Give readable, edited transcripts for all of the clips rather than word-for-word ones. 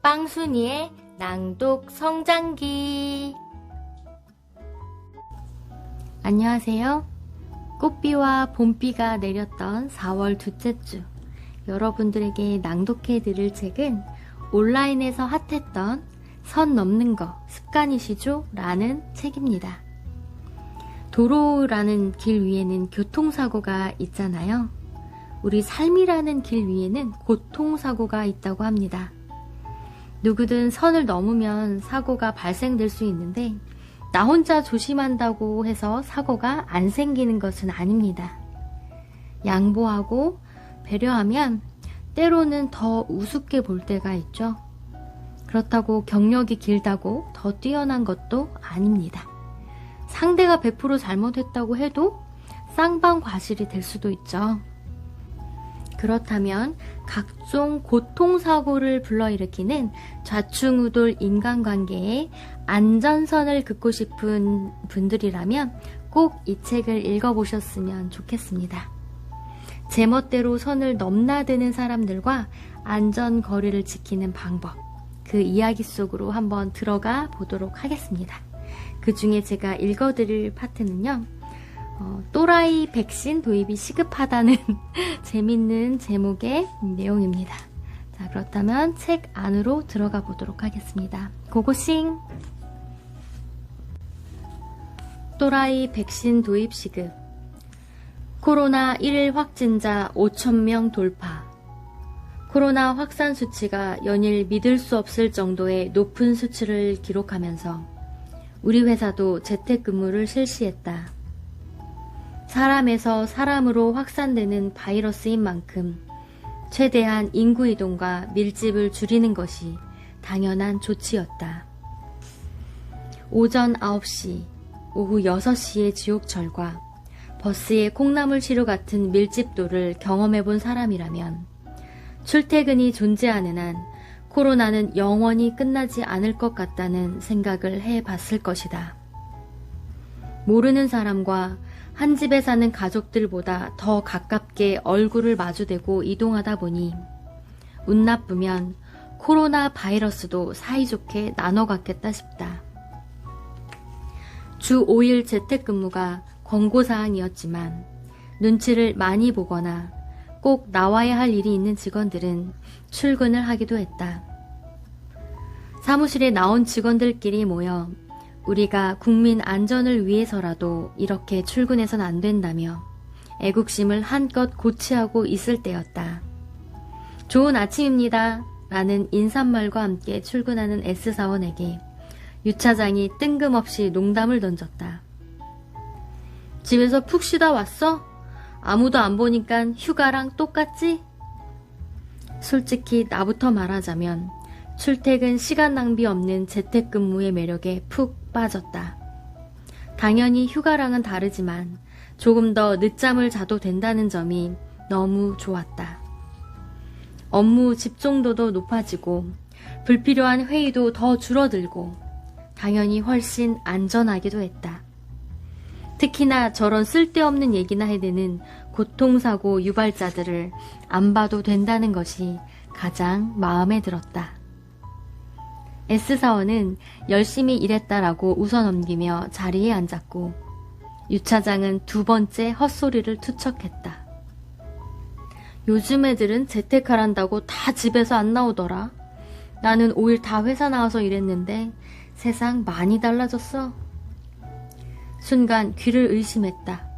빵순이의 낭독 성장기. 안녕하세요. 꽃비와 봄비가 내렸던 4월 둘째 주, 여러분들에게 낭독해 드릴 책은 온라인에서 핫했던 선 넘는 거 습관이시죠? 라는 책입니다. 도로라는 길 위에는 교통사고가 있잖아요. 우리 삶이라는 길 위에는 고통사고가 있다고 합니다. 누구든 선을 넘으면 사고가 발생될 수 있는데 나 혼자 조심한다고 해서 사고가 안 생기는 것은 아닙니다. 양보하고 배려하면 때로는 더 우습게 볼 때가 있죠. 그렇다고 경력이 길다고 더 뛰어난 것도 아닙니다. 상대가 100% 잘못했다고 해도 쌍방과실이 될 수도 있죠. 그렇다면 각종 고통사고를 불러일으키는 좌충우돌 인간관계의 안전선을 긋고 싶은 분들이라면 꼭 이 책을 읽어보셨으면 좋겠습니다. 제멋대로 선을 넘나드는 사람들과 안전거리를 지키는 방법, 그 이야기 속으로 한번 들어가 보도록 하겠습니다. 그 중에 제가 읽어드릴 파트는요, 또라이 백신 도입이 시급하다는 재밌는 제목의 내용입니다. 자, 그렇다면 책 안으로 들어가 보도록 하겠습니다. 고고싱! 또라이 백신 도입 시급. 코로나 1일 확진자 5,000명 돌파. 코로나 확산 수치가 연일 믿을 수 없을 정도의 높은 수치를 기록하면서 우리 회사도 재택근무를 실시했다. 사람에서 사람으로 확산되는 바이러스인 만큼 최대한 인구 이동과 밀집을 줄이는 것이 당연한 조치였다. 오전 9시, 오후 6시의 지옥철과 버스의 콩나물시루 같은 밀집도를 경험해본 사람이라면 출퇴근이 존재하는 한 코로나는 영원히 끝나지 않을 것 같다는 생각을 해봤을 것이다. 모르는 사람과 한 집에 사는 가족들보다 더 가깝게 얼굴을 마주대고 이동하다 보니 운 나쁘면 코로나 바이러스도 사이좋게 나눠 갖겠다 싶다. 주 5일 재택근무가 권고사항이었지만 눈치를 많이 보거나 꼭 나와야 할 일이 있는 직원들은 출근을 하기도 했다. 사무실에 나온 직원들끼리 모여 우리가 국민 안전을 위해서라도 이렇게 출근해선 안 된다며 애국심을 한껏 고취하고 있을 때였다. 좋은 아침입니다. 라는 인사말과 함께 출근하는 S사원에게 유차장이 뜬금없이 농담을 던졌다. 집에서 푹 쉬다 왔어? 아무도 안 보니까 휴가랑 똑같지? 솔직히 나부터 말하자면 출퇴근 시간 낭비 없는 재택근무의 매력에 푹 빠졌다. 당연히 휴가랑은 다르지만 조금 더 늦잠을 자도 된다는 점이 너무 좋았다. 업무 집중도도 높아지고 불필요한 회의도 더 줄어들고 당연히 훨씬 안전하기도 했다. 특히나 저런 쓸데없는 얘기나 해대는 고통사고 유발자들을 안 봐도 된다는 것이 가장 마음에 들었다. S사원은 열심히 일했다라고 웃어넘기며 자리에 앉았고 유차장은 두 번째 헛소리를 투척했다. 요즘 애들은 재택하란다고 다 집에서 안 나오더라. 나는 5일 다 회사 나와서 일했는데 세상 많이 달라졌어. 순간 귀를 의심했다.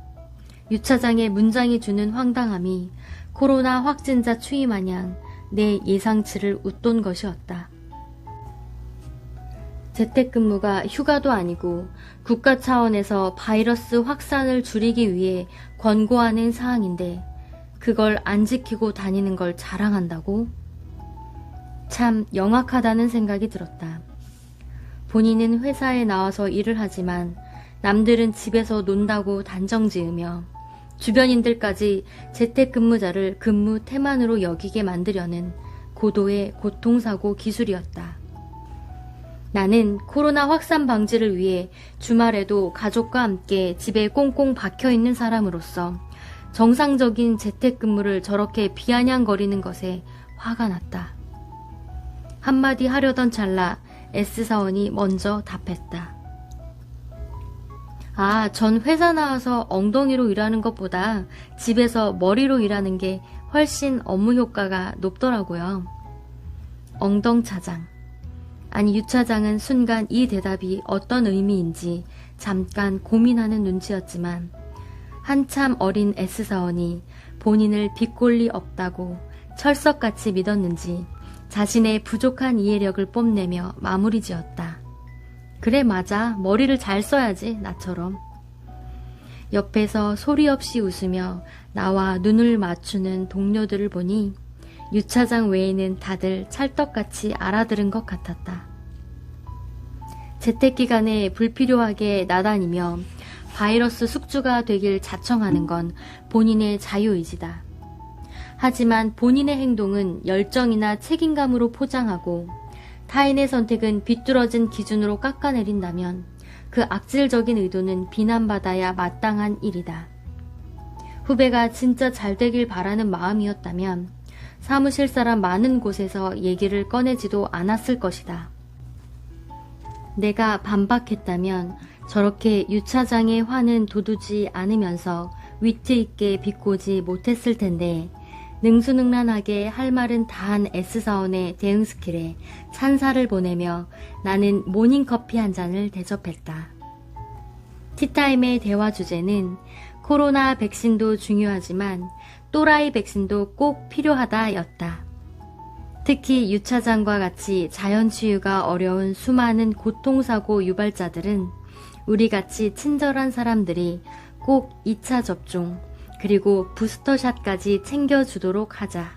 유차장의 문장이 주는 황당함이 코로나 확진자 추이 마냥 내 예상치를 웃돈 것이었다. 재택근무가 휴가도 아니고 국가 차원에서 바이러스 확산을 줄이기 위해 권고하는 사항인데 그걸 안 지키고 다니는 걸 자랑한다고? 참 영악하다는 생각이 들었다. 본인은 회사에 나와서 일을 하지만 남들은 집에서 논다고 단정지으며 주변인들까지 재택근무자를 근무 태만으로 여기게 만들려는 고도의 고통사고 기술이었다. 나는 코로나 확산 방지를 위해 주말에도 가족과 함께 집에 꽁꽁 박혀있는 사람으로서 정상적인 재택근무를 저렇게 비아냥거리는 것에 화가 났다. 한마디 하려던 찰나 S사원이 먼저 답했다. 아, 전 회사 나와서 엉덩이로 일하는 것보다 집에서 머리로 일하는 게 훨씬 업무 효과가 높더라고요. 엉덩차장. 아니, 유 차장은 순간 이 대답이 어떤 의미인지 잠깐 고민하는 눈치였지만 한참 어린 S사원이 본인을 비꼴 리 없다고 철석같이 믿었는지 자신의 부족한 이해력을 뽐내며 마무리 지었다. 그래, 맞아. 머리를 잘 써야지, 나처럼. 옆에서 소리 없이 웃으며 나와 눈을 맞추는 동료들을 보니 유 차장 외에는 다들 찰떡같이 알아들은 것 같았다. 재택기간에 불필요하게 나다니며 바이러스 숙주가 되길 자청하는 건 본인의 자유의지다. 하지만 본인의 행동은 열정이나 책임감으로 포장하고 타인의 선택은 비뚤어진 기준으로 깎아내린다면 그 악질적인 의도는 비난받아야 마땅한 일이다. 후배가 진짜 잘 되길 바라는 마음이었다면 사무실 사람 많은 곳에서 얘기를 꺼내지도 않았을 것이다. 내가 반박했다면 저렇게 유 차장의 화는 돋우지 않으면서 위트 있게 비꼬지 못했을 텐데 능수능란하게 할 말은 다한 S사원의 대응 스킬에 찬사를 보내며 나는 모닝커피 한 잔을 대접했다. 티타임의 대화 주제는 코로나 백신도 중요하지만 또라이 백신도 꼭 필요하다 였다. 특히 유 차장과 같이 자연치유가 어려운 수많은 고통사고 유발자들은 우리같이 친절한 사람들이 꼭 2차 접종 그리고 부스터샷까지 챙겨주도록 하자.